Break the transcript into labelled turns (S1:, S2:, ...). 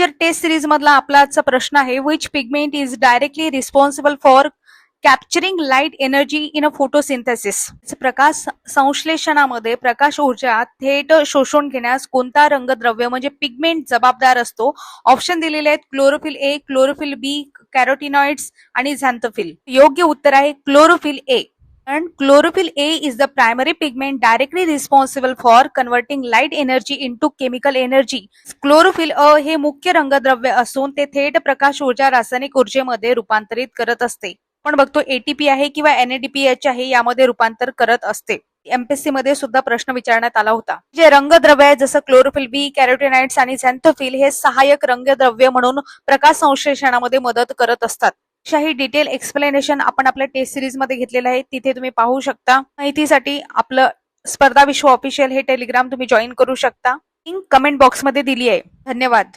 S1: Teacher taste series मधला आपला आजचा प्रश्न आहे, which pigment is directly responsible for capturing light energy in a photosynthesis. प्रकाश संश्लेषणामध्ये प्रकाश ऊर्जा थेट शोषून घेण्यास कोणता रंगद्रव्य म्हणजे पिगमेंट जबाबदार असतो? ऑप्शन दिलेले आहेत क्लोरोफिल ए, क्लोरोफिल बी, कॅरोटिनॉइड्स आणि झॅन्थोफिल. योग्य उत्तर आहे chlorophyll A. And chlorophyll A is the primary pigment directly responsible for converting light energy into chemical energy. Chlorophyll अ हे मुख्य रंगद्रव्य असून ते थेट प्रकाश ऊर्जा रासायनिक ऊर्जेमध्ये रूपांतरित करत असते. आपण बघतो एटीपी आहे किंवा एनएडीपीएच आहे यामध्ये रूपांतर करत असते. एमपीएससी मध्ये सुद्धा प्रश्न विचारण्यात आला होता. जे रंगद्रव्य आहे जसं क्लोरोफिल बी, कॅरोटिनॉइड्स आणि झॅन्थोफिल हे सहाय्यक रंगद्रव्य म्हणून प्रकाश संश्लेषणामध्ये मदत करत असतात. ही डिटेल एक्सप्लेनेशन आपण आपल्या टेस्ट सिरीज मध्ये घेतलेलं आहे, तिथे तुम्ही पाहू शकता. माहितीसाठी आपलं स्पर्धा विश्व ऑफिशियल हे टेलिग्राम तुम्ही जॉईन करू शकता. लिंक कमेंट बॉक्स मध्ये दिली आहे. धन्यवाद.